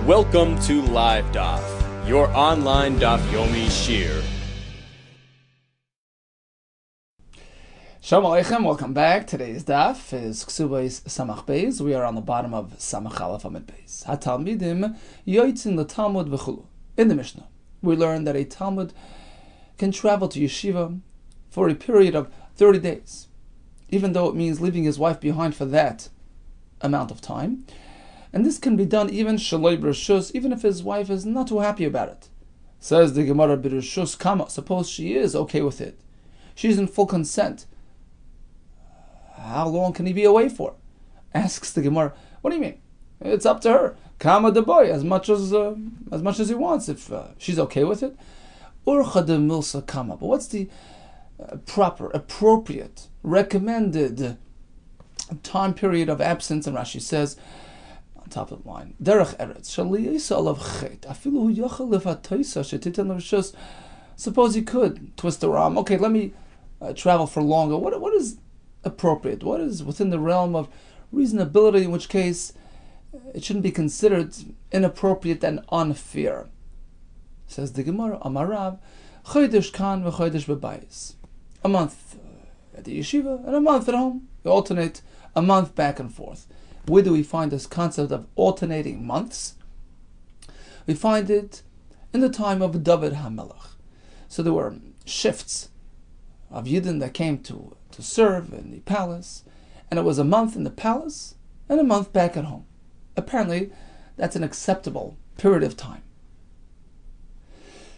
Welcome to Live Daf, your online Daf Yomi Shir. Shalom Aleichem, welcome back. Today's Daf is Kesubos Samach Beis. We are on the bottom of Samach Aleph Amid Beis. HaTalmidim yoitzin l'Talmud v'chulu. In the Mishnah, we learn that a Talmud can travel to yeshiva for a period of 30 days, even though it means leaving his wife behind for that amount of time. And this can be done even shaloi b'reshus, even if his wife is not too happy about it. Says the Gemara, b'reshus kama. Suppose she is okay with it. She's in full consent. How long can he be away for? Asks the Gemara. What do you mean? It's up to her. Kama the boy, as much as he wants, if she's okay with it. Urcha de milsa kama. But what's the proper, appropriate, recommended time period of absence? And Rashi says, top of the line, derech eretz shaliyisa alav chet afilu hu yachal levataysa shetiten l'reshus. Suppose he could twist the arm. Okay, let me travel for longer. What is appropriate? What is within the realm of reasonability? In which case, it shouldn't be considered inappropriate and unfair. Says the Gemara, Amarav, chodesh kan v'chodesh bebayis. A month at the yeshiva and a month at home. You alternate a month back and forth. Where do we find this concept of alternating months? We find it in the time of David HaMelech. So there were shifts of Yidden that came to serve in the palace, and it was a month in the palace and a month back at home. Apparently, that's an acceptable period of time.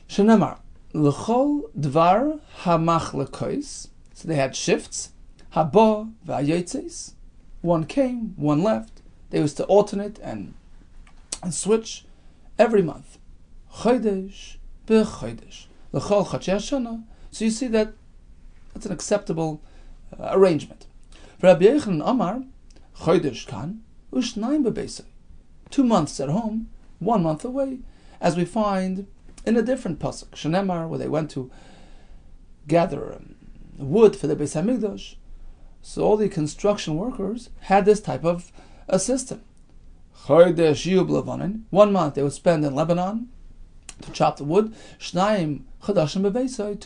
Shenemar, l'chol dvar hamachlekois. So they had shifts. Haba v'ayotzes. One came, one left. They used to alternate and switch every month. Chodesh b'chodesh. L'chol chachei hashana. So you see that that's an acceptable arrangement. Rabbi Yehuda Amar, chodesh kan u'shnayim bebeisai. 2 months at home, 1 month away, as we find in a different pasuk, Shenemar, where they went to gather wood for the Beis Hamikdash. So all the construction workers had this type of a system. 1 month they would spend in Lebanon to chop the wood. 2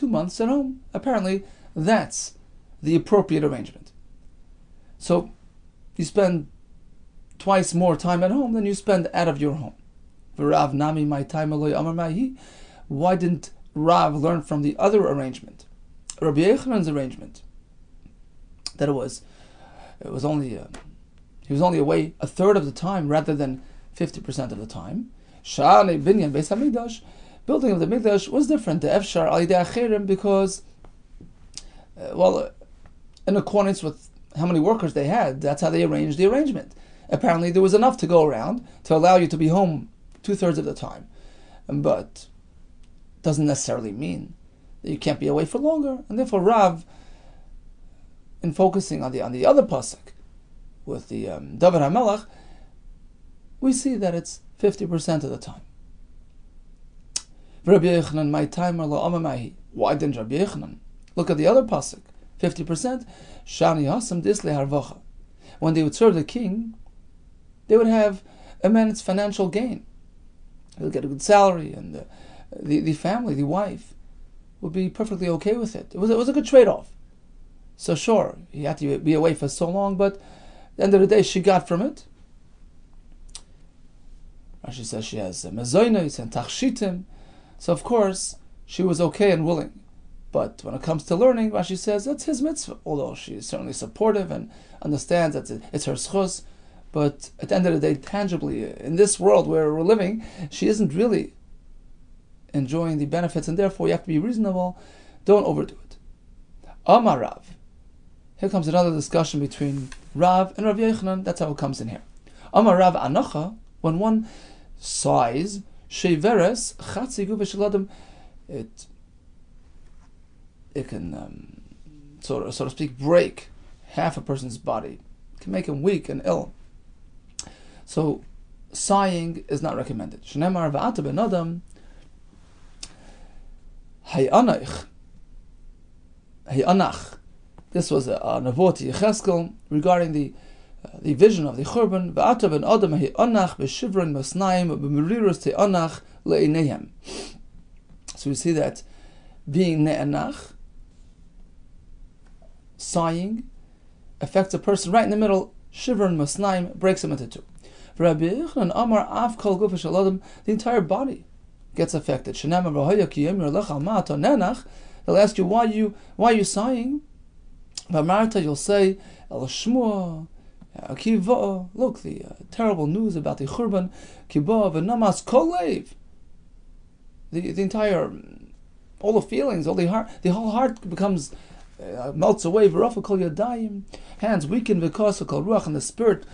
months at home. Apparently, that's the appropriate arrangement. So you spend twice more time at home than you spend out of your home. Why didn't Rav learn from the other arrangement, Rabbi Yehuda's arrangement? That he was only away a third of the time rather than 50% of the time. Sha'anei binyan Beis Hamikdash, building of the Mikdash was different. The Efshar al yidei acherim, because in accordance with how many workers they had, that's how they arranged the arrangement. Apparently, there was enough to go around to allow you to be home 2/3 of the time, but doesn't necessarily mean that you can't be away for longer. And therefore, Rav, in focusing on the other pasuk with the David HaMelech, we see that it's 50% of the time. Rabbi Yehuda, my timer lo amamahi. Why didn't Rabbi Yehuda look at the other pasuk? 50%. Shani hasam disle harvacha. When they would serve the king, they would have immense financial gain. They would get a good salary, and the family, the wife, would be perfectly okay with it. It was a good trade-off. So sure, he had to be away for so long, but at the end of the day, she got from it. Rashi says she has mezonos and tachshitim, so of course she was okay and willing. But when it comes to learning, Rashi says that's his mitzvah. Although she is certainly supportive and understands that it's her schus, but at the end of the day, tangibly in this world where we're living, she isn't really enjoying the benefits, and therefore you have to be reasonable. Don't overdo it. Amar Rav. Here comes another discussion between Rav and Rabbi Yehuda. That's how it comes in here. Amar Rav Anacha, when one sighs, sheveres chatzi guv shel it can so to speak break half a person's body. It can make him weak and ill. So sighing is not recommended. Shneimar va'ata ben adam hay'anach. This was a Navot Yecheskel regarding the the vision of the Churban. V'ata ben adam anach b'shivron masnaim b'merirus te'anach le'ineihem. So we see that being ne'anach, sighing, affects a person right in the middle. Shivron masnaim breaks him into two. Rabbi Yehuda Amar Av Kol Gufa Shel Adam, the entire body gets affected. Shenamar v'hoya ki yemir lech al ma'at nenach. They'll ask you why are you sighing? V'amarta, you'll say el shmua kiva. Look, the terrible news about the Churban kiba v'namas kol leiv. The entire, all the feelings, the whole heart becomes melts away. V'rafa kol yadayim, hands weaken because kol ruach, and the spirit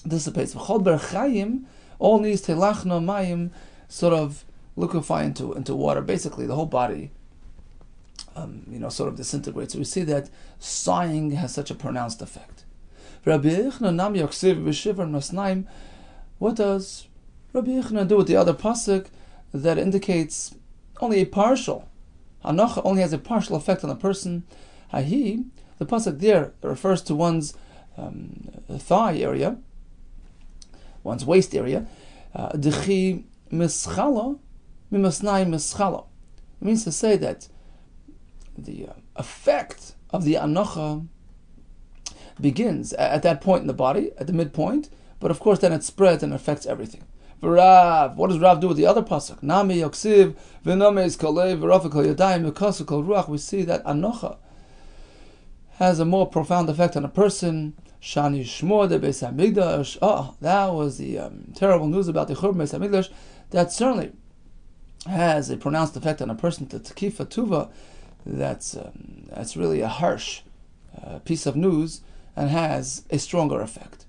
dissipates. V'chol ber chayim, all needs telachna mayim, sort of liquefy into water. Basically, the whole body, sort of disintegrates. So we see that sighing has such a pronounced effect. What does Rabbi Yehuda do with the other pasuk that indicates only a partial? Hanocha only has a partial effect on the person. The pasuk there refers to one's thigh area, one's waist area. Dechi mischala mimasnai mischala. It means to say that the effect of the anocha begins at that point in the body, at the midpoint, but of course then it spreads and affects everything. V'Rav, what does Rav do with the other pasuk? Nami yoksiv v'nomes kalev v'rafa kol yadayim v'kasu kol ruach. We see that anocha has a more profound effect on a person. Shani shmor de beis hamikdash. Oh, that was the terrible news about the Churban beis hamikdash. That certainly has a pronounced effect on a person. The tekifa tuva, that's really a harsh piece of news and has a stronger effect.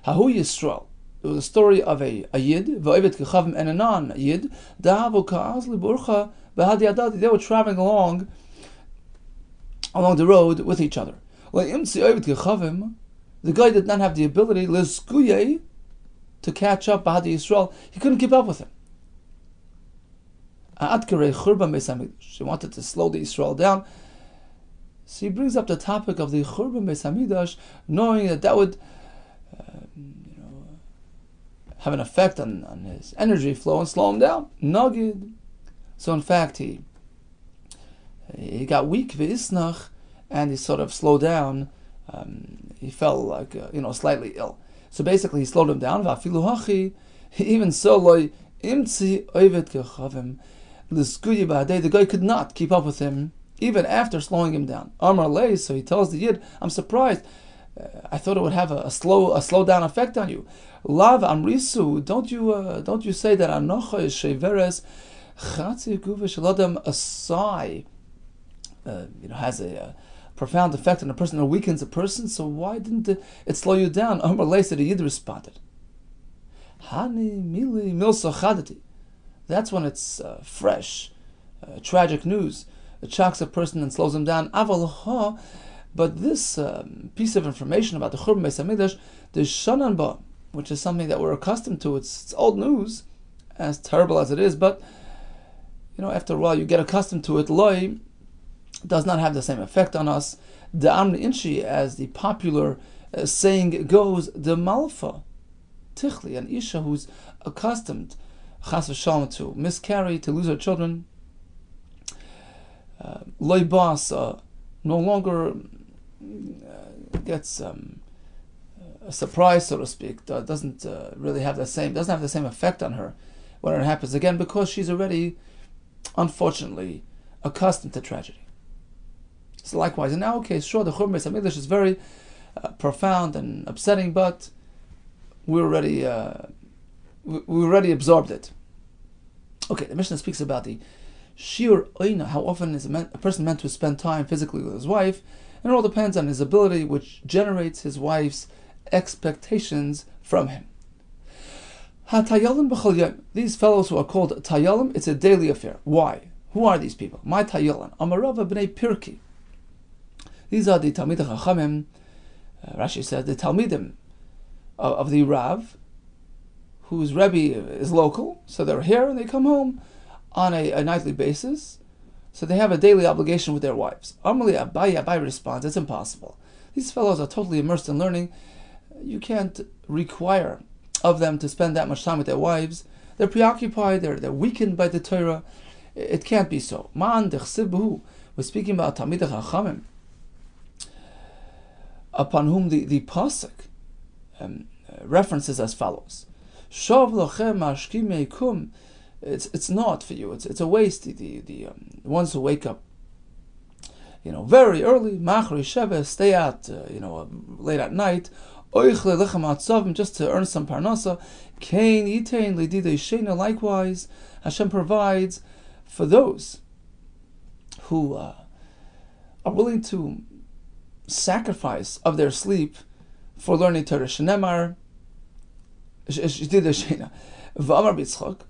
Hahu Yisrael. There was a story of a yid, v'ovet kechavim and a non-yid. Dahavu ka'az liburcha v'hadi adadi. They were traveling along the road with each other. Le'imtzi ovet kechavim. The guy did not have the ability, lezkuye, to catch up b'hadi Yisrael. He couldn't keep up with him. She wanted to slow the Yisrael down. So he brings up the topic of the Churban beis hamikdash, knowing that would have an effect on his energy flow and slow him down. Nagid. So in fact, he got weak, v'isnach, and he sort of slowed down. He fell like slightly ill. So basically, he slowed him down. V'afilu hachi, even so, loy imtzi ovet kechavim. The guy could not keep up with him even after slowing him down. Amar lei, so he tells the yid, I'm surprised. I thought it would have a slow down effect on you. Lav amrisu, don't you say that anocha is sheveres chatzi guva sheladam, a sigh has a profound effect on a person or weakens a person. So why didn't it slow you down? Amar lei, said the yid responded, Hani mili milsa chadati. That's when it's fresh, tragic news. It shocks a person and slows him down. Aval, but this piece of information about the Churban beis hamikdash, the shanan ba, which is something that we're accustomed to. It's old news, as terrible as it is. But after a while, you get accustomed to it. Loi does not have the same effect on us. The amri inshi, as the popular saying goes, the malfa tichli, an isha who's accustomed chas v'shalom to miscarry, to lose her children. Loi bas no longer gets a surprise, so to speak. Doesn't really have the same effect on her when it happens again, because she's already, unfortunately, accustomed to tragedy. So likewise, in our case, sure, the Churban beis hamikdash is very profound and upsetting, but we already absorbed it. Okay, the Mishnah speaks about the shiur oina, how often is a person meant to spend time physically with his wife, and it all depends on his ability, which generates his wife's expectations from him. Ha-tayalim b'chol yom. These fellows who are called tayalim, it's a daily affair. Why? Who are these people? My tayalim. Amarava b'nei Pirki. These are the Talmidei Chachamim. Rashi says the Talmidim of the Rav, whose Rebbe is local, so they're here and they come home on a nightly basis, so they have a daily obligation with their wives. Amarli Abai responds, it's impossible. These fellows are totally immersed in learning. you can't require of them to spend that much time with their wives. They're preoccupied, they're weakened by the Torah. It can't be so. Ma'an dechsibuhu, we're speaking about Talmidei Chachamim, upon whom the pasuk references as follows: Shov lochem mashkim meikum. It's not for you. It's a waste. The ones who wake up, very early, machri sheva, stay out, late at night, oichle lechem atzavim, just to earn some parnasa. Kain yitain lididei sheina. Likewise, Hashem provides for those who are willing to sacrifice of their sleep for learning Torah. Shenemar lididei sheina. V'amar b'Yitzchak.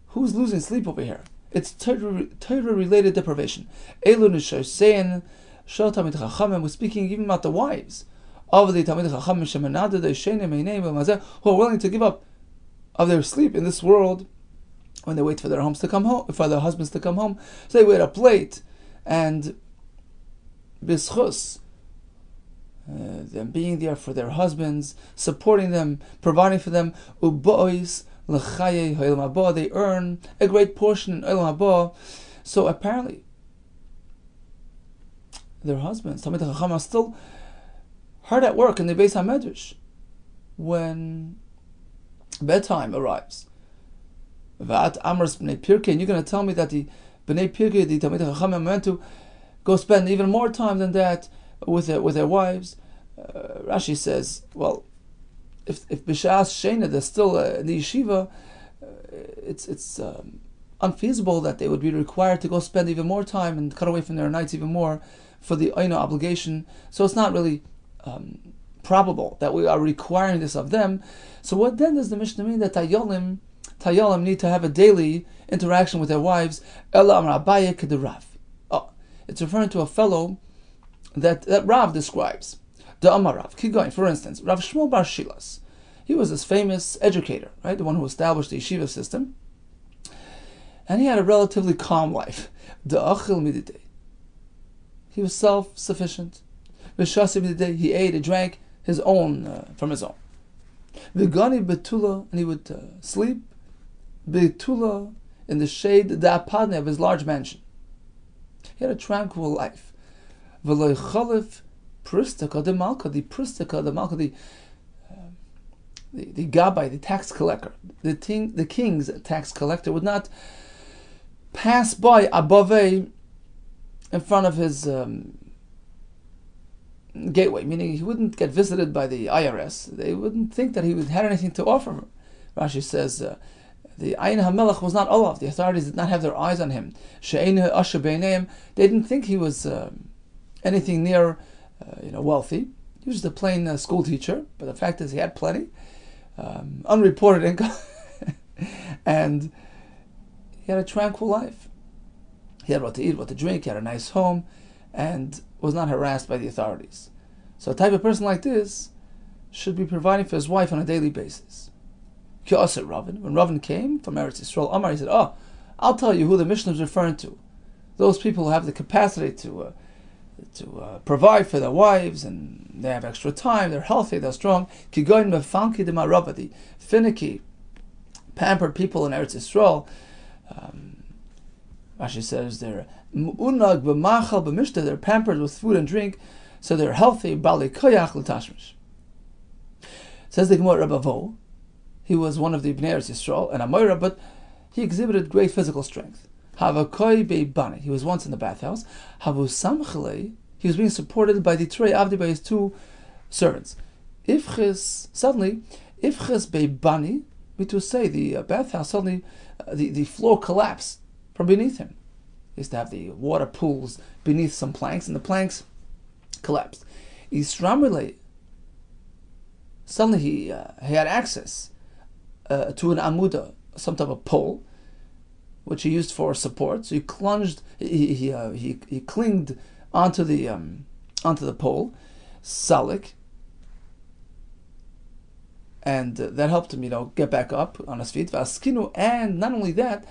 Who's losing sleep over here? It's Torah-related deprivation. Elu nishasein shel Talmidei Chachamim. We're speaking even about the wives of the Talmidei Chachamim shemenadeh sheinem einei v'mazeh, who are willing to give up of their sleep in this world when they wait for their homes to come home, for their husbands to come home. So they wait up late, and bischus, them being there for their husbands, supporting them, providing for them, ubois. They earn a great portion in Olam Haba. So apparently, their husbands, Talmidei Chacham, are still hard at work in the Beis HaMedrash when bedtime arrives. V'at Amros B'nei Pirkei, and you're going to tell me that the B'nei Pirkei, the Talmidei Chacham, are meant to go spend even more time than that with their wives. Rashi says, well, if b'shas sheina they're still in the yeshiva, it's unfeasible that they would be required to go spend even more time and cut away from their nights even more for the Aina obligation. So it's not really probable that we are requiring this of them. So what then does the Mishnah mean that Tayolim need to have a daily interaction with their wives? Ela amar Abaye k'de Rav. Oh, it's referring to a fellow that Rav describes. The Amarav, keep going. For instance, Rav Shmuel Bar Shilas, he was this famous educator, right? The one who established the yeshiva system, and he had a relatively calm life. The Achil Mididei, he was self-sufficient. V'shasi Mididei, he ate and drank his own from his own. V'gani Betula, and he would sleep Betula in the shade, the apadne of his large mansion. He had a tranquil life. V'loy Chalif Pristika the Malka, the Gabbai, the tax collector, the king's tax collector would not pass by Above in front of his gateway, meaning he wouldn't get visited by the IRS. They wouldn't think that he had anything to offer. Rashi says the Ayin HaMelech was not Olav. The authorities did not have their eyes on him. She'ein Asher Beinayim. They didn't think he was anything near wealthy. He was just a plain school teacher, but the fact is he had plenty, unreported income, and he had a tranquil life. He had what to eat, what to drink, he had a nice home, and was not harassed by the authorities. So a type of person like this should be providing for his wife on a daily basis. When Ravin came from Eretz Yisrael, Amar, he said, I'll tell you who the Mishnah is referring to. Those people who have the capacity to provide for their wives, and they have extra time, they're healthy, they're strong. Kigoyin mefanki de marava, the finicky, pampered people in Eretz Yisrael. Rashi says they're unag b'machal b'mishta, they're pampered with food and drink, so they're healthy. Bali koyach l'tashmish. Says the Gemara, Rabbi Vo, he was one of the Bnei Eretz Yisrael and a Moira, but he exhibited great physical strength. Havakoi beibani, he was once in the bathhouse. Havu samchelei, he was being supported by the Trei Avdi, by his two servants. Ifches beibani, to say the bathhouse, suddenly the floor collapsed from beneath him. He used to have the water pools beneath some planks, and the planks collapsed. Isramile, suddenly he had access to an amuda, some type of pole, which he used for support. So he clinged onto the pole, salik, and that helped him, get back up on his feet. Vaskinu, and not only that,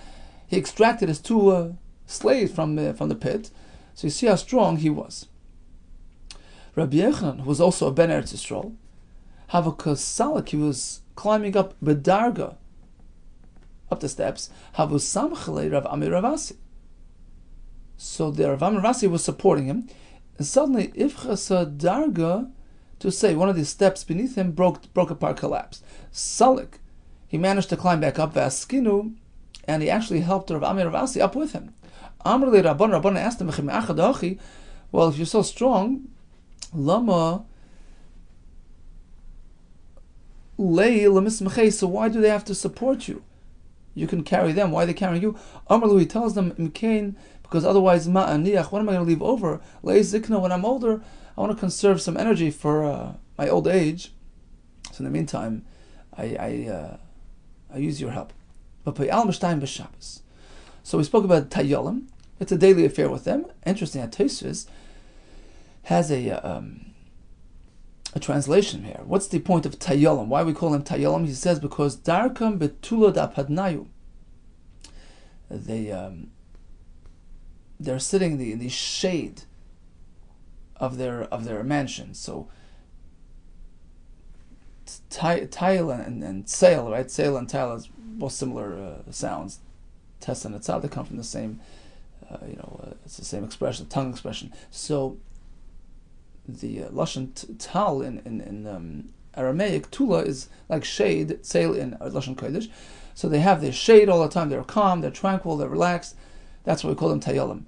he extracted his two slaves from the pit. So you see how strong he was. Rabbi Yehuda, who was also a Ben Eretz Yisrael, Havukos Salik, he was climbing up Bedarga, up the steps. Havu Samchale Rav Amir Ravasi. So the Rav Amir Ravasi was supporting him, and suddenly Ifchasa Darga, to say one of the steps beneath him broke apart, collapsed. Salik, he managed to climb back up Vaskinu, and he actually helped Rav Amir Ravasi up with him. Amrli Rabban asked him, well, if you're so strong, Lama Lei Lamismachei, so why do they have to support you? You can carry them. Why are they carrying you? Amrlu, he tells them, Mkain, because otherwise, ma'aniach, what am I going to leave over? Lei Zikna, when I'm older, I want to conserve some energy for my old age. So in the meantime, I use your help. So we spoke about Tayolim. It's a daily affair with them. Interesting that Tosfos has a translation here. What's the point of Tayolim? Why we call them Tayolim? He says because Darkam betulod apadnayu. They're sitting in the shade of their mansion. So tile and sail, right? Sail and tile is both similar sounds. Tes and etzal, they come from the same, it's the same expression, tongue expression. So the lashon tal in Aramaic, tula is like shade, sail in lashon kodesh. So they have their shade all the time. They're calm, they're tranquil, they're relaxed. That's why we call them tayolim.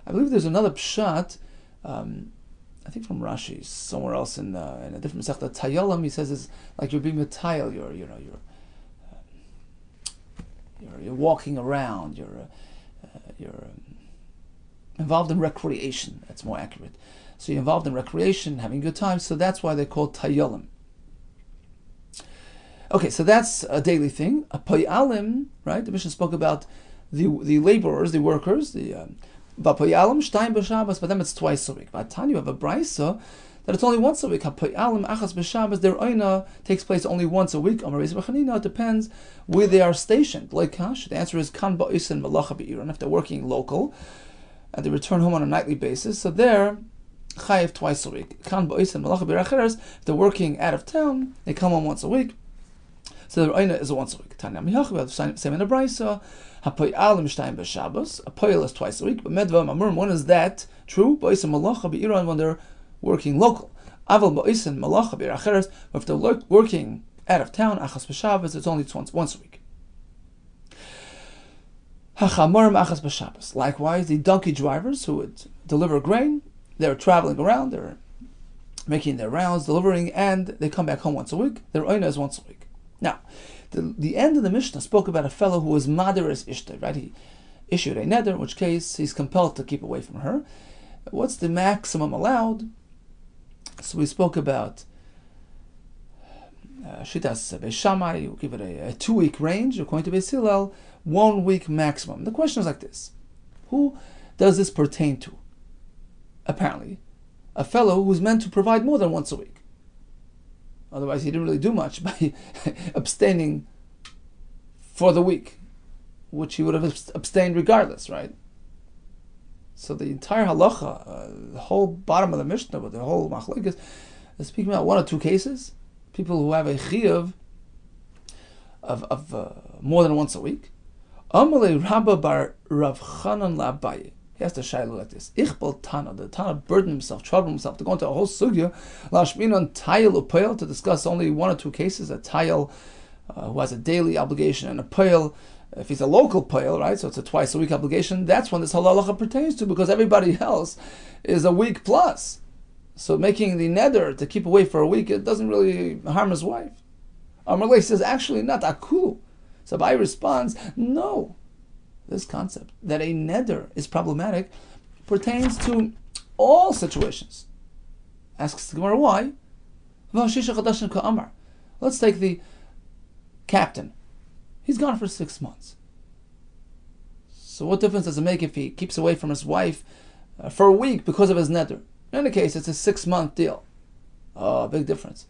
I believe there's another pshat. I think from Rashi, somewhere else in a different Masechta, tayolim, he says, is like you're being a tile. You're walking around. You're involved in recreation. That's more accurate. So you're involved in recreation, having a good time. So that's why they're called tayolim. Okay, so that's a daily thing. A payalim, right? The Mishnah spoke about the laborers, the workers, but payalim shtayim b'Shabbos, but them it's twice a week. But Tanya, you have a brisa that it's only once a week. Payalim achas b'Shabbos, their oina takes place only once a week. It depends where they are stationed. Like Kash, the answer is kan ba'isen malacha be'iran, if they're working local and they return home on a nightly basis. So they're chayiv twice a week. Kan ba'isen malacha be'iracheres, if they're working out of town, they come home once a week. So the Reina is once a week. Tanya Mihach, we have the same in the Brisa. Hapoyalim shtayim b'Shabbos. A poyal is twice a week. But Medva Mamurim, when is that true? Ba'isen malacha be'iran, when they're working local. Aval ba'isen malacha be'iracheres, if they're working out of town, achas b'Shabbos, it's only once a week. Hachamorim achas b'Shabbos. Likewise, the donkey drivers who would deliver grain, they're traveling around, they're making their rounds, delivering, and they come back home once a week. Their oina is once a week. Now, the end of the Mishnah spoke about a fellow who was madaris ishtar, right? He issued a neder, in which case he's compelled to keep away from her. What's the maximum allowed? So we spoke about Shitas Beis Shammai, you give it a 2-week range, according to Beis Hillel, 1 week maximum. The question is like this: who does this pertain to? Apparently, a fellow who's meant to provide more than once a week. Otherwise, he didn't really do much by abstaining for the week, which he would have abstained regardless, right? So the entire halacha, the whole bottom of the Mishnah, with the whole machlokes, is speaking about 1 or 2 cases. People who have a chiyuv of more than once a week. Amalei Rabba bar Rav Chanan LaAbaye. He has to shayla like this. Ichbal Tana, the Tana burdened himself, troubled himself to go into a whole sugya, lashminon tayil u'poil, to discuss only 1 or 2 cases. A tayil who has a daily obligation, and a poil, if he's a local poil, right, so it's a twice a week obligation, that's when this halacha pertains to, because everybody else is a week plus. So making the neder to keep away for a week, it doesn't really harm his wife. Amalei says, actually not akulu. So Abai responds, no. This concept that a neder is problematic pertains to all situations. Asks the Gemara why. Let's take the captain. He's gone for 6 months. So what difference does it make if he keeps away from his wife for a week because of his neder? In any case, it's a 6-month deal. Oh, big difference.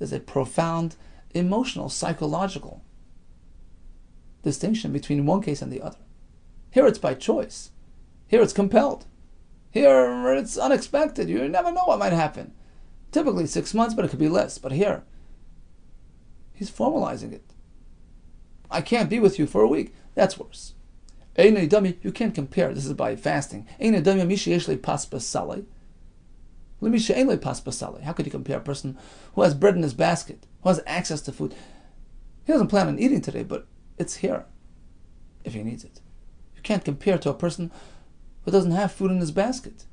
There's a profound emotional, psychological distinction between one case and the other. Here it's by choice. Here it's compelled. Here it's unexpected. You never know what might happen. Typically 6 months, but it could be less. But here, he's formalizing it. I can't be with you for a week. That's worse. You can't compare. This is by fasting. How could you compare a person who has bread in his basket, who has access to food? He doesn't plan on eating today, but it's here if he needs it. You can't compare to a person who doesn't have food in his basket.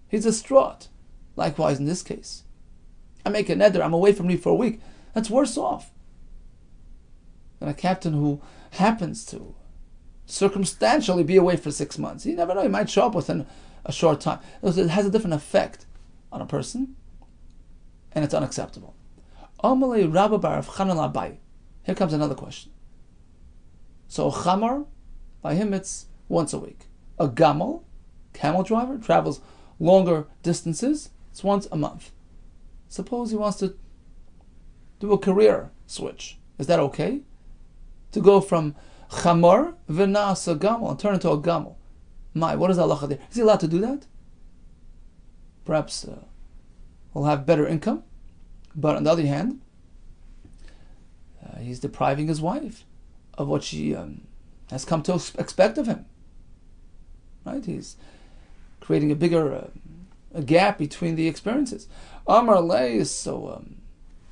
He's distraught. Likewise in this case. I make a neder, I'm away from you for a week. That's worse off than a captain who happens to circumstantially be away for 6 months. You never know, he might show up within a short time. It has a different effect on a person, and it's unacceptable. Here comes another question. So a chamar, by him it's once a week. A gamal, camel driver, travels longer distances, it's once a month. Suppose he wants to do a career switch. Is that okay? To go from chamar v'nasa gamal and turn into a gamal. What is halacha there? Is he allowed to do that? Perhaps he'll have better income, but on the other hand, he's depriving his wife of what she has come to expect of him. Right? He's creating a bigger a gap between the experiences. Amar lei, so what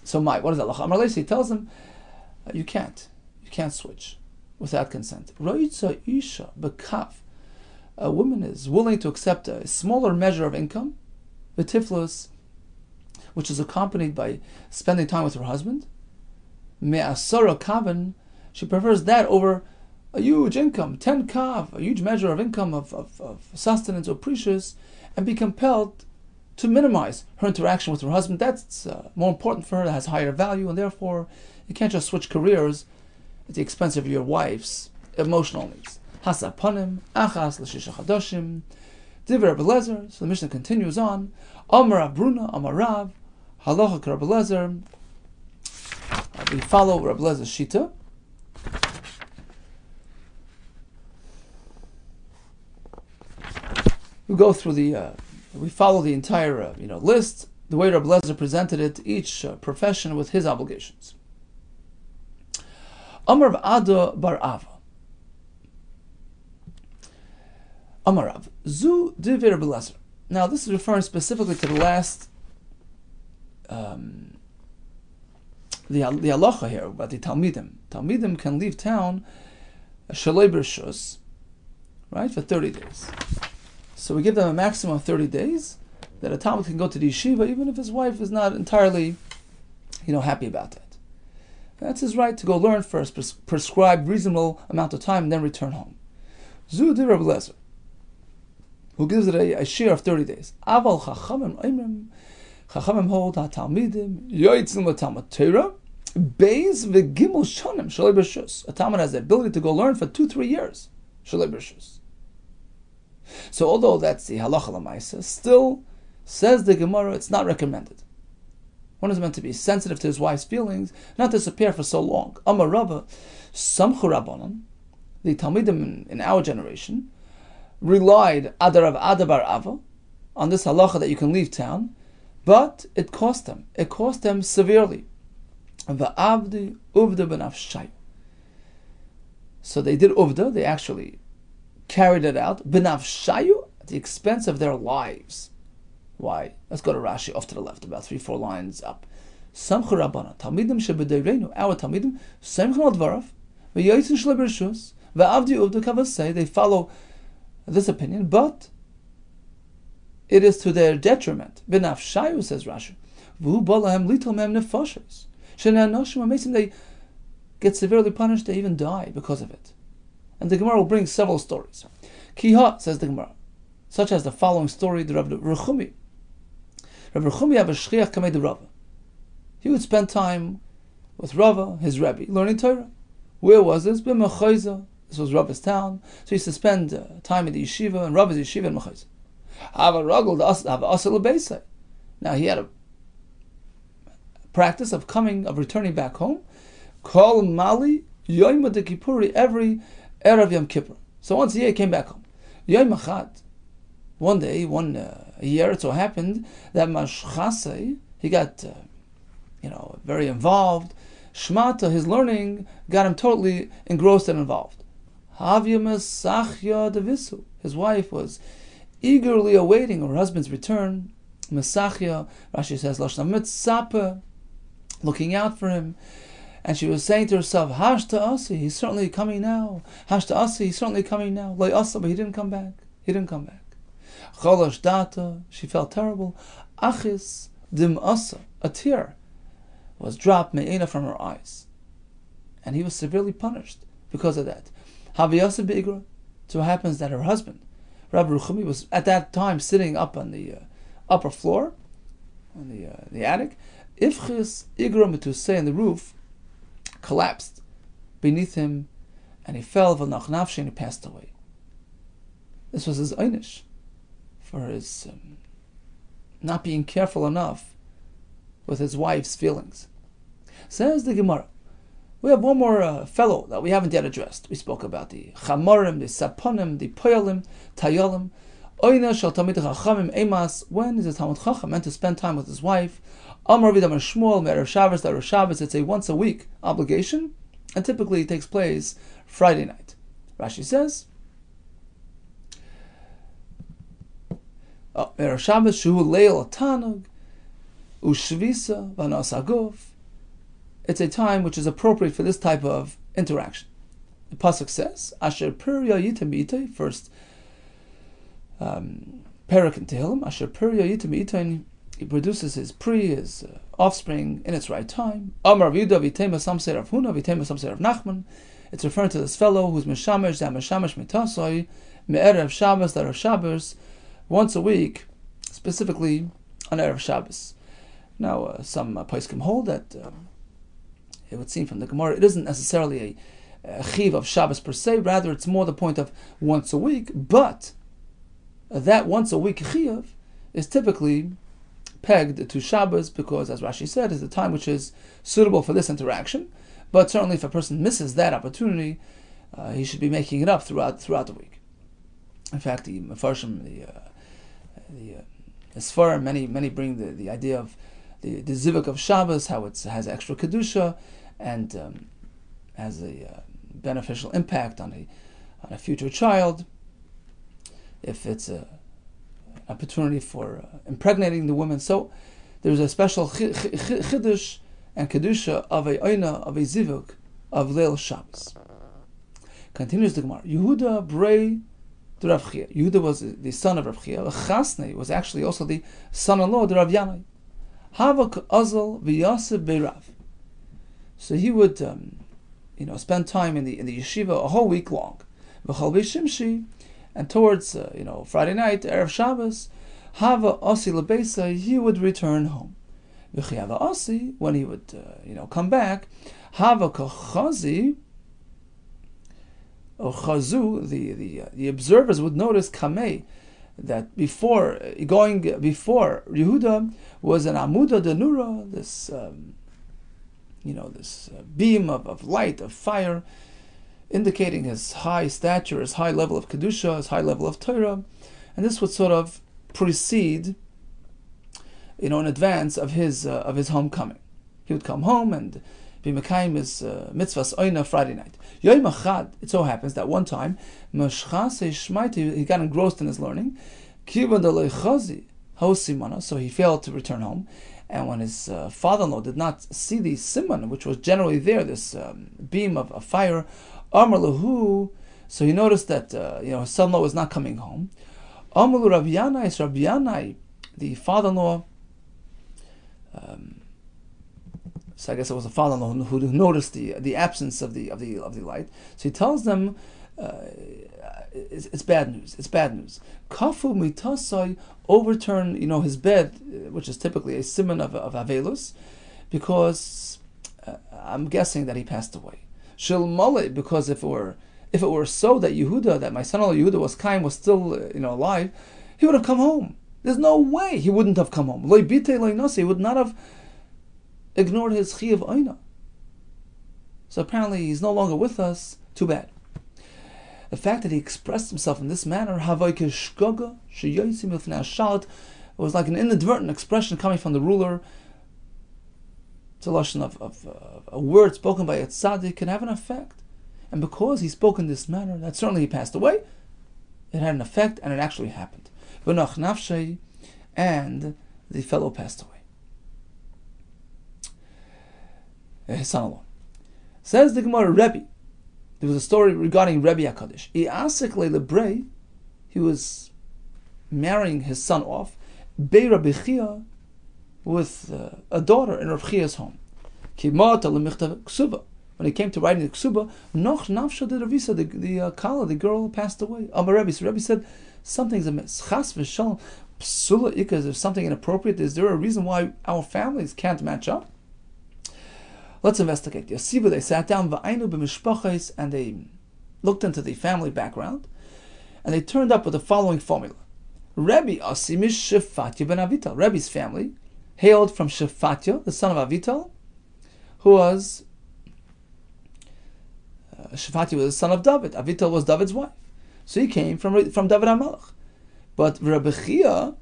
is halacha? Amar lei, so he tells him, you can't switch without consent. Roitza isha b'kaf. A woman is willing to accept a smaller measure of income, v'tiflos, which is accompanied by spending time with her husband. Me'asara kavan, she prefers that over a huge income, 10 kav, a huge measure of income of sustenance or precious, and be compelled to minimize her interaction with her husband. That's more important for her, that has higher value, and therefore you can't just switch careers at the expense of your wife's emotional needs. Hasapanim, achas l'shisha chadoshim, divrei Rabbi Lezer. So the Mishnah continues on. Amar Abruna, Amar Rav, halacha Rabbi Lezer. We follow Rabbi Lezer's shita. We go through we follow the entire list, the way Rabbi Lezer presented it, each profession with his obligations. Amar Ada bar Ava. Amar Rav, Zu divrei Rabbi Lezer. Now this is referring specifically to the last, the halacha here about the Talmidim. Talmidim can leave town, shalei b'rishus, right, for 30 days. So we give them a maximum of 30 days that a Talmud can go to the yeshiva even if his wife is not entirely, happy about that. That's his right to go learn for a prescribed reasonable amount of time and then return home. Zu divrei Rabbi Lezer, who gives it a share of 30 days. Aval chachamim oimrim, chachamim hold ha-talmidim yoitzim l'talmud Torah beis v'gimel shonim shalei b'rishus. A Talmud has the ability to go learn for 2-3 years shalei b'rishus. So although that's the halacha l'maisa, still says the Gemara, it's not recommended. One is meant to be sensitive to his wife's feelings, not disappear for so long. Amar Rava, Samchu Rabbanan, the Talmidim in our generation, relied Adarav Adabar Ava on this halacha that you can leave town, but it cost them. It cost them severely. Va'avdi uvda b'nafshayu. So they did uvda, they actually carried it out, b'nafshayu, at the expense of their lives. Why? Let's go to Rashi off to the left, about 3-4 lines up. Samchu Rabbana, Talmidim shebedeirenu, our Talmidim, Semchon al dvarav, v'yoytzin shlei b'rishus, va'avdi uvda kavasei, they follow this opinion, but it is to their detriment. B'nafshayu, says Rashi, v'hu balahem litol mem nefoshes, shenei anoshim amesim, they get severely punished, they even die because of it. And the Gemara will bring several stories. Kiha, says the Gemara, such as the following story, the Rabbi Rechumi. Rabbi Rechumi have a shchiach kamei de Rava. He would spend time with Rava, his Rebbe, learning Torah. Where was this? B'mechayza. This was Rava's town. So he used to spend time at the yeshiva, and Rava's yeshiva in Mechayza. Now he had a practice of returning back home. Kol Mali Yom de Kippuri, every Erev Yom Kippur. So once a year he came back home. Yom Echad, one day, a year, it so happened that Mashchasei, He got, very involved. Shmata, his learning, got him totally engrossed and involved. Havya Mesachya Devisu. His wife was eagerly awaiting her husband's return. Mesachya, Rashi says, Lashna Mitzapa, looking out for him. And she was saying to herself, Hashta Asi, he's certainly coming now. Hashta Asi, he's certainly coming now. Lay Asa, but he didn't come back. Cholash Data, she felt terrible. Achis Dim Asa, a tear was dropped me'ena from her eyes. And he was severely punished because of that. Haviyasa Be'igra, so it happens that her husband, Rabbi Ruchami, was at that time sitting up on the upper floor, on the attic. Ifchis Igra Metusei, and the roof collapsed beneath him, and he fell v'nach nafshi, and he passed away. This was his einish for his not being careful enough with his wife's feelings. Says the Gemara, we have one more fellow that we haven't yet addressed. We spoke about the Chamorim, the Saponim, the Poyalim, Tayalim. Oina shel Talmid Chachamim Emas. When is a Talmid Chacham meant to spend time with his wife? Amar Vidam Shmuel Me'erev Shabbos D'Erev Shabbos. It's a once a week obligation, and typically it takes place Friday night. Rashi says, Me'erev Shabbos Shu Leil Tanug Ushvisa Vanas Aguf. It's a time which is appropriate for this type of interaction. The pasuk says, "Asher Perya Yitem Itay." First parak in Tehillim. Asher Perya Yitem Itay. He produces his offspring in its right time. Amar Yehuda Vitema Samser of Huna Vitema Samser of Nachman. It's referring to this fellow who's Meshamesh Zameshamesh Mitasoi Me'erev Shabbos D'Erev Shabbos, once a week, specifically on Erev Shabbos. Now, some poskim hold that. It would seem from the Gemara, it isn't necessarily a chiv of Shabbos per se, rather it's more the point of once a week, but that once a week chiv is typically pegged to Shabbos because, as Rashi said, is the time which is suitable for this interaction, but certainly if a person misses that opportunity, he should be making it up throughout the week. In fact, the Mefarshim, the Sfarim, many bring the idea of the zivuk of Shabbos, how it has extra kedusha and has a beneficial impact on a future child. If it's an opportunity for impregnating the woman, so there's a special chiddush and kedusha of a oina, of a zivuk of Leil Shabbos. Continues the Gemara. Yehuda brei the Rav Chia. Yehuda was the son of Rav Chia. Chasnei was actually also the son-in-law of Rav Yanai. Havak Azal v'Yaseh Beirav. So he would, spend time in the yeshiva a whole week long. V'chal v'shimshi, and towards Friday night, Erev Shabbos, Hava Asi lebeisa, he would return home. V'chiyava Asi, when he would come back, Hava kachazi or chazu, the observers would notice kamei, that before Yehuda was an amuda denura, this beam of light, of fire, indicating his high stature, his high level of kedusha, his high level of Torah, and this would sort of precede, in advance of his homecoming. He would come home and be mekayim his mitzvahs oina Friday night. Yom Echad, it so happens that one time, he got engrossed in his learning, so he failed to return home. And when his father-in-law did not see the siman, which was generally there, this beam of fire, Amar lahu, so he noticed that his son-in-law was not coming home. Amar lu Rabbi Yanai, the father-in-law, so I guess it was the father-in-law who noticed the absence of the light. So he tells them, it's bad news. It's bad news. Kafu mitasai, overturn his bed, which is typically a siman of avelus, because I'm guessing that he passed away. Shil male, because if it were so that Yehuda, that my son-in-law Yehuda was still alive, he would have come home. There's no way he wouldn't have come home. Lo bite lo nasi, he would not have ignored his chi of oina. So apparently he's no longer with us. Too bad. The fact that he expressed himself in this manner, it was like an inadvertent expression coming from the ruler, It's a lashon of a word spoken by a tzaddik can have an effect. And because he spoke in this manner, that certainly he passed away, it had an effect and it actually happened. V'nach nafshei, and the fellow passed away. His son-in-law. Says the Gemara, Rebbe. There was a story regarding Rebbe HaKadosh. He was marrying his son off, Bei Rabbi Chia, with a daughter in Rabbi Chia's home. When he came to writing the Kesuba, Noch Nafsha de Ravisa, the Kala, the girl, passed away. Amar Rebbe. So Rebbe said, something's amiss. Chas v'shalom, psula ikka, is there something inappropriate? Is there a reason why our families can't match up? Let's investigate. Yasiva, they sat down, v'ainu b'mishpachos, and they looked into the family background, and they turned up with the following formula. Rebbe Asimish Shefatya ben Avital. Rebbe's family hailed from Shefatya, the son of Avital, who was Shefatya was the son of David. Avital was David's wife. So he came from David HaMelech. But Rabbi Chia,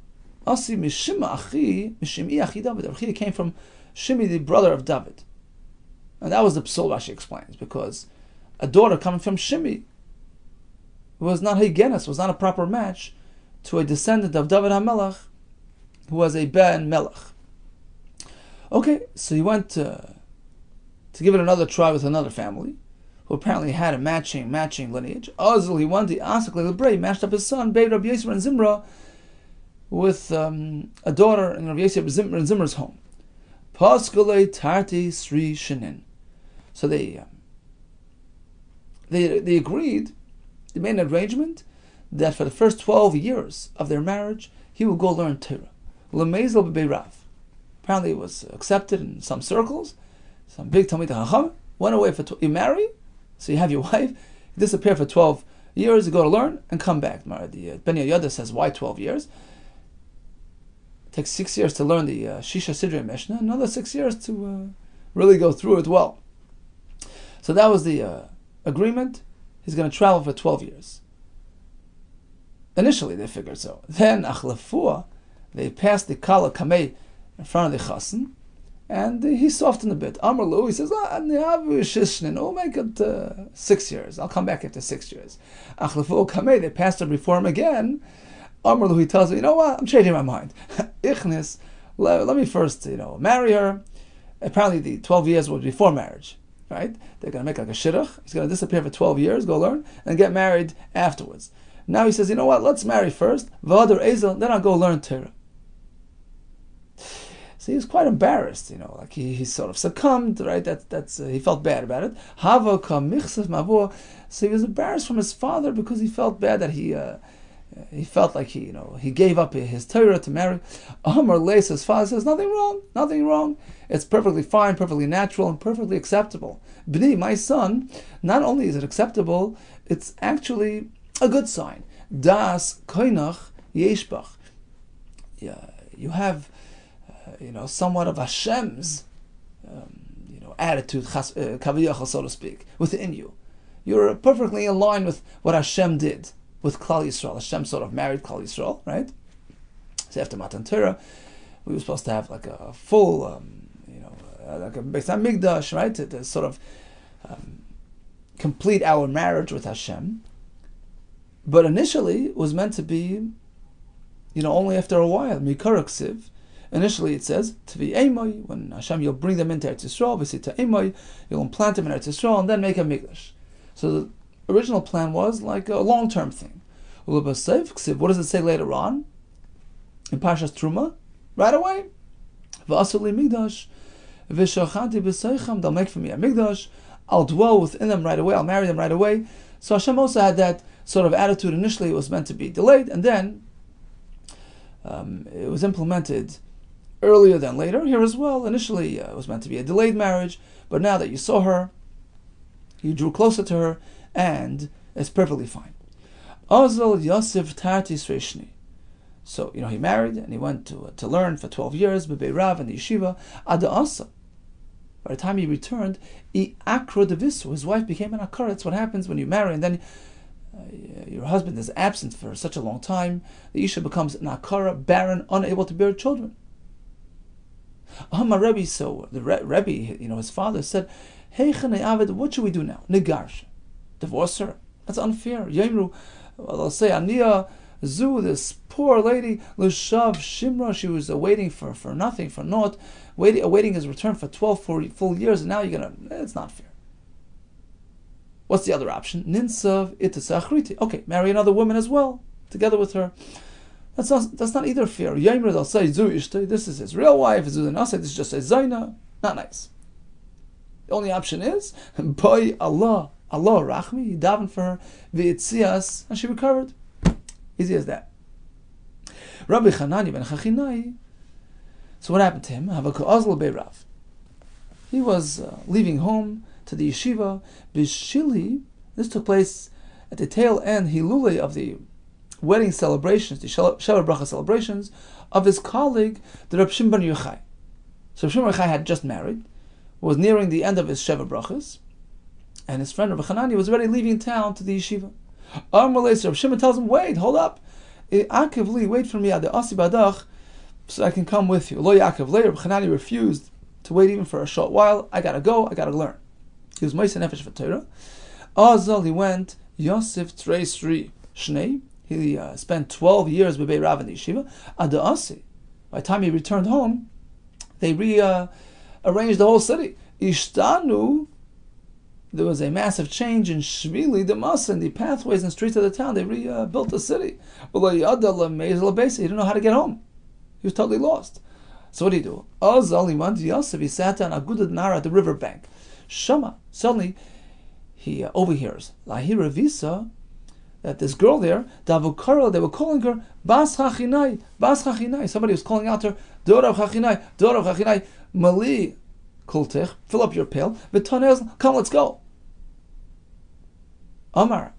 Asi Mishima Achi, Mishimi Achi David. Rabbi Chia came from Shimi, the brother of David. And that was the psul Rashi explains, because a daughter coming from Shimi was not Higenes, was not a proper match to a descendant of David HaMelech, who was a Ben Melech. Okay, so he went to give it another try with another family, who apparently had a matching lineage. Azul, he went to Asakle Lebrei, matched up his son, Bei Rabbi Yisrael and Zimra, with a daughter in Rabbi Yisrael and Zimra's home. Paskale Tarti Sri Shinin. So they agreed, they made an arrangement that for the first 12 years of their marriage, he would go learn Torah. L'meizel b'beirav. Apparently it was accepted in some circles. Some big Talmid Chacham went away for you marry, so you have your wife, you disappear for 12 years, you go to learn, and come back. The Ben Yoda says, why 12 years? It takes 6 years to learn the Shisha Sidrei Mishnah, another 6 years to really go through it well. So that was the agreement. He's going to travel for 12 years. Initially, they figured so. Then, Achlafua, they passed the Kala Kamei in front of the Chassan, and he softened a bit. Amar Lu, he says, oh, make it 6 years. I'll come back after 6 years. Achlafua Kamei, they passed it before him again. Amar Lu, he tells me, you know what, I'm changing my mind. Ichnis, let me first, marry her. Apparently, the 12 years was before marriage. Right? They're going to make like a shidduch. He's going to disappear for 12 years, go learn, and get married afterwards. Now he says, you know what, let's marry first, V'adar Ezel, then I'll go learn Torah. So he was quite embarrassed, like he sort of succumbed, right? That's he felt bad about it. Hava ka michsef mavur. So he was embarrassed from his father because he felt bad that he felt like he gave up his Torah to marry. Amar Leis, his father says, nothing wrong. It's perfectly fine, perfectly natural, and perfectly acceptable. B'ni, my son, not only is it acceptable, it's actually a good sign. Das koinach yeshbach. Yeah, you have, somewhat of Hashem's, attitude, kaviyachal, so to speak, within you. You're perfectly in line with what Hashem did with Klal Yisrael. Hashem sort of married Klal Yisrael, right? So after Matan Torah, we were supposed to have like a full, like a Beis HaMikdash, right? To sort of complete our marriage with Hashem. But initially, it was meant to be, only after a while. Mikara Ksiv. Initially, it says to be Eimoi, when Hashem, you'll bring them into Eretz Yisrael. We say to Eimoi, you'll implant them in Eretz Yisrael, and then make a Mikdash. So the original plan was like a long-term thing. What does it say later on? In Parshas Truma? Right away. V'asuli Mikdash. V'shachanti b'seicham. They'll make for me a Mikdash. I'll dwell within them right away. I'll marry them right away. So Hashem also had that sort of attitude. Initially, it was meant to be delayed, and then it was implemented earlier than later. Here as well, initially it was meant to be a delayed marriage, but now that you saw her, you drew closer to her, and it's perfectly fine. Azal Yosef Tarti Sreshni. So, he married, and he went to learn for 12 years, B'Beirav and the yeshiva, Ada Asa. By the time he returned, Akra Devisu, his wife became an Akara. That's what happens when you marry, and then your husband is absent for such a long time. The Isha becomes an Akara, barren, unable to bear children. My Rebbe, so the Rebbe, his father said, "Hey, Avid, what should we do now? Negarsh, divorce her. That's unfair." Yemru, they'll say, "Ania Zu, this poor lady, Lushav Shimra, she was awaiting for nothing, for naught, awaiting his return for 12 full years, and now you're gonna. It's not fair." What's the other option? Ninsav itasachriti. Okay, marry another woman as well, together with her. That's not either fair. Yemru, they'll say, Zu Ishte, this is his real wife. Zu Nasa, this is just a Zaina. Not nice. The only option is, by Allah Rachmi, he davened for her, v'itzias, and she recovered. Easy as that. Rabbi Chananya ben Chachinai. So what happened to him? He was leaving home to the yeshiva. Bishili. This took place at the tail end, Hilule, of the wedding celebrations, the Sheva Bracha celebrations of his colleague, the Reb Shimon ben Yochai. So Reb Shimon ben Yochai had just married, was nearing the end of his Sheva Brachas, and his friend Rabbi Chananya was already leaving town to the yeshiva. Reb Shimon tells him, "Wait, hold up. Akivli, wait for me at the Asi Badach, so I can come with you." Lo Yaakov Le, Rabbi Chananya refused to wait even for a short while. I gotta go, I gotta learn. He was Moisei Nefesh for Torah. Azal, he went, Yosef Trei Sri Shnei. He spent 12 years with Beit Rav in the yeshiva. Ad the Asi. By the time he returned home, they rearranged the whole city. Ishtanu. There was a massive change in Shvili Damas, in the pathways and streets of the town. They rebuilt the city. He didn't know how to get home. He was totally lost. So what did he do? He sat down Agudad Nara at the riverbank. Shama. Suddenly, he overhears Lahira Visa, that this girl there, Davukara, they were calling her Bas Chachinai, Bas Chachinai. Somebody was calling out to her, Dorav Chachinai, Dorav Chachinai, Mali Kultech, fill up your pail. V'tonez, come, let's go. Amar,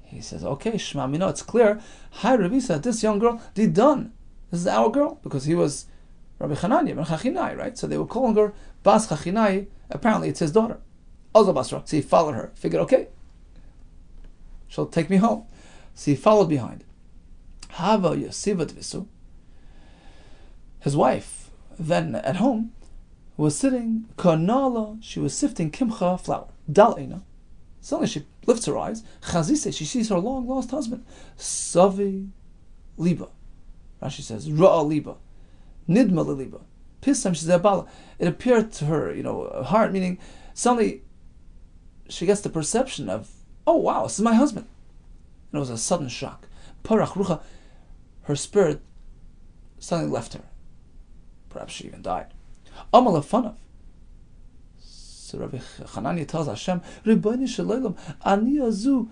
he says, okay, Shema Mino, it's clear. Hi, Ravisa, this young girl, Didan. This is our girl, because he was Rabbi Chananya ben Chachinai, right? So they were calling her Bas Chachinai. Apparently, it's his daughter. Also Basra. So he followed her. Figured, okay, she'll take me home. So he followed behind. Hava Yosivat Visu. His wife, then at home, was sitting. Kanala, she was sifting kimcha flour. Dal'ina. Suddenly she lifts her eyes. Chazise, she sees her long lost husband. Savi liba. Rashi says, Ra'a liba. Nidma liba. Pisam, she said, Bala. It appeared to her, a heart, meaning suddenly she gets the perception of, oh wow, this is my husband. And it was a sudden shock. Parach rucha, her spirit suddenly left her. Perhaps she even died. Amal Afanav. So Rabbi Chananya tells Hashem, Ribono shel olam, ani azu,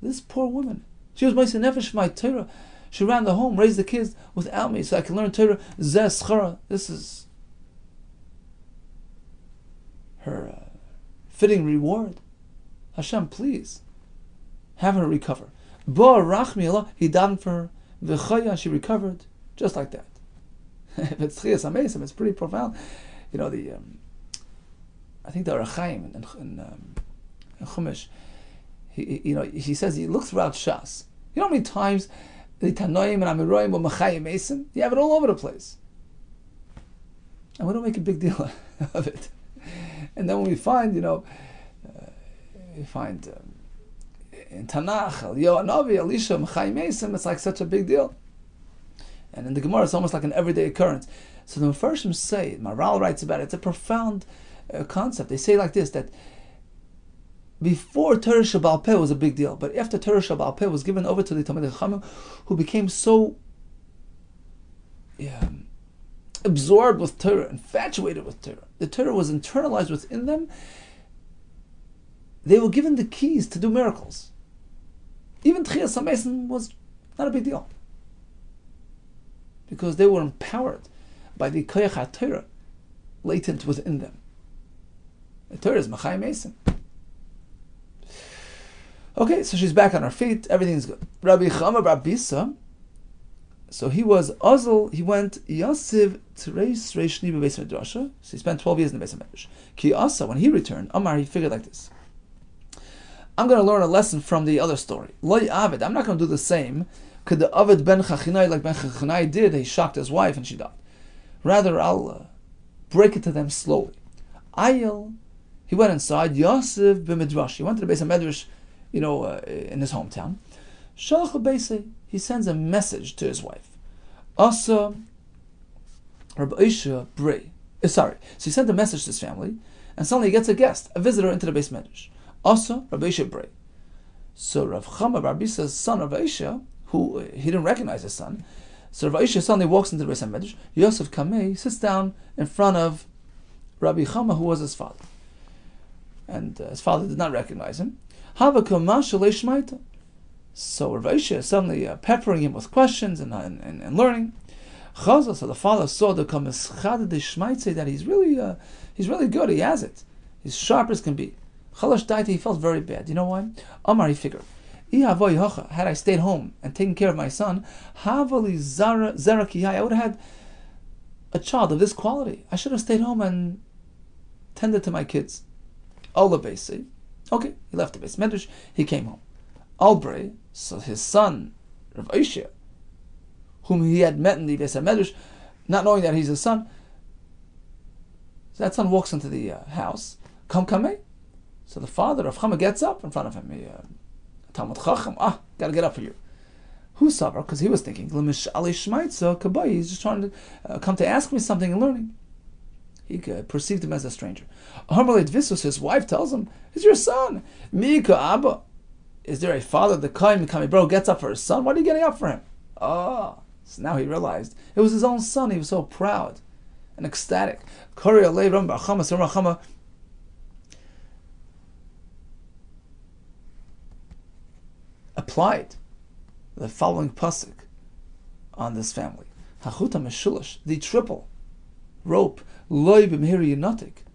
this poor woman, she was Moisei Nefesh for my Torah. She ran the home, raised the kids without me, so I can learn Torah. Zeh schara. This is her fitting reward. Hashem, please have her recover. Bo rachmi Allah, he davened for her. V'chaya, she recovered, just like that. If it's Tchias HaMesim, it's pretty profound. I think the Arachaim in Chumash, he says he looks throughout Shas. You know how many times the Tanoim and Amiroim or Machayim Mesim? You have it all over the place. And we don't make a big deal of it. And then when we find, in Tanakh, Eliyahu Hanavi, Elisha, Machayim Mesim, it's like such a big deal. And in the Gemara, it's almost like an everyday occurrence. So the Mefarshim say, Maral writes about it, it's a profound concept. They say like this, that before Torah Sheba'al Peh was a big deal, but after Torah Sheba'al Peh was given over to the Talmidei Chachamim, who became so absorbed with Torah, infatuated with Torah, the Torah was internalized within them, they were given the keys to do miracles. Even Tchias HaMesim was not a big deal, because they were empowered by the Koyach HaTorah latent within them. The Torah is Machayim Mesim. Okay, so she's back on her feet, everything's good. Rabbi Chama Bar Bisa, so he was Azal, he went Yasiv Treis Reishni Bebeis Medrasha, so he spent 12 years in the Beis Medrash. Ki Asa, when he returned, Amar, he figured like this. I'm going to learn a lesson from the other story. Loi Avid, I'm not going to do the same. Could the Avid ben Chachinai, like Ben Chachinai did, he shocked his wife and she died. Rather, I'll break it to them slowly. Ayel, he went inside. Yosef b'midrash. He went to the base of Medrash, in his hometown. Shalach l'beisei. He sends a message to his wife. Asa Rabbi Isha Brei. So he sent a message to his family, and suddenly he gets a guest, a visitor into the base Medrash. Asa Rabbi Isha Brei. So Rav Chama Bar Bisa's son, Rav Isha, who he didn't recognize his son, so Rav Isha suddenly walks into the base Medrash. Yosef Kamei sits down in front of Rabbi Chama, who was his father, and his father did not recognize him. Hava Kamash Shmaita. So Rav Isha is suddenly peppering him with questions and learning. Chaza, so the father saw the Kamischad de Shmaitze that he's really good. He has it. He's sharp as can be. Chalash Daita, he felt very bad. You know why? Amar, he figured, had I stayed home and taken care of my son, Havali Zeraki, I would have had a child of this quality. I should have stayed home and tended to my kids. Allah Beisi. Okay, he left the base Medrash, he came home. Albrei, so his son, Rav Isha, whom he had met in the base Medrash, not knowing that he's his son, so that son walks into the house. Kamei. So the father of Chama gets up in front of him. Talmud Chacham, gotta get up for you. Who sabar? Because he was thinking, he's just trying to come to ask me something and learning. He perceived him as a stranger. His wife tells him, "It's your son. Mika Abba. Is there a father? The Kami bro gets up for his son. What are you getting up for him?" So now he realized it was his own son. He was so proud and ecstatic. Applied the following pasuk on this family. Hachuta meshulish, the triple rope, loy b'mehiri yinotik,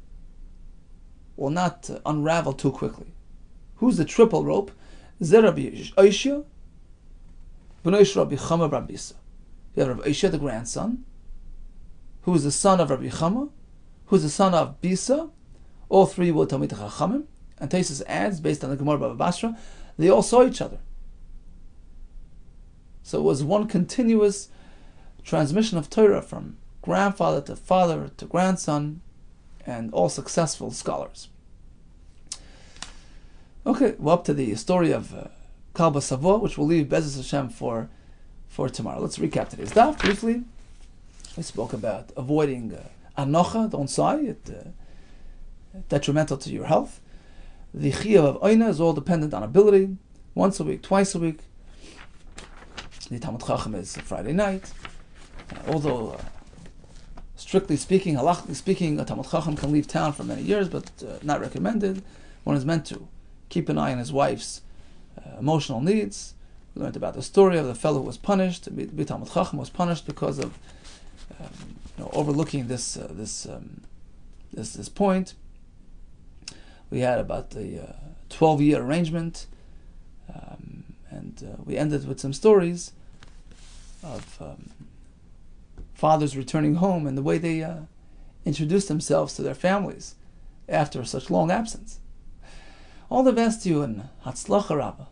will not unravel too quickly. Who's the triple rope? Zerabi Aisha, b'noish Rabbi Chama Bar Bisa. You have Rabbi Aisha, the grandson, who is the son of Rabbi Chama, who is the son of Bisa. All three were Talmidei Chachamim. And Taisus adds, based on the Gemara Baba Basra, they all saw each other. So it was one continuous transmission of Torah from grandfather to father to grandson, and all successful scholars. Okay, we're up to the story of Kalba Savo, which we'll leave Bezos Hashem for tomorrow. Let's recap today's daf briefly. We spoke about avoiding anocha, don't sigh, it's detrimental to your health. The chiyuv of oina is all dependent on ability. Once a week, twice a week. The Talmud Chacham is Friday night. Although, strictly speaking, halachically speaking, a Talmud Chacham can leave town for many years, but not recommended. One is meant to keep an eye on his wife's emotional needs. We learned about the story of the fellow who was punished. The Talmud Chacham was punished because of overlooking this point. We had about a 12-year arrangement, and we ended with some stories of fathers returning home and the way they introduced themselves to their families after such long absence. All the best to you, and Hatzlacha Rabbah.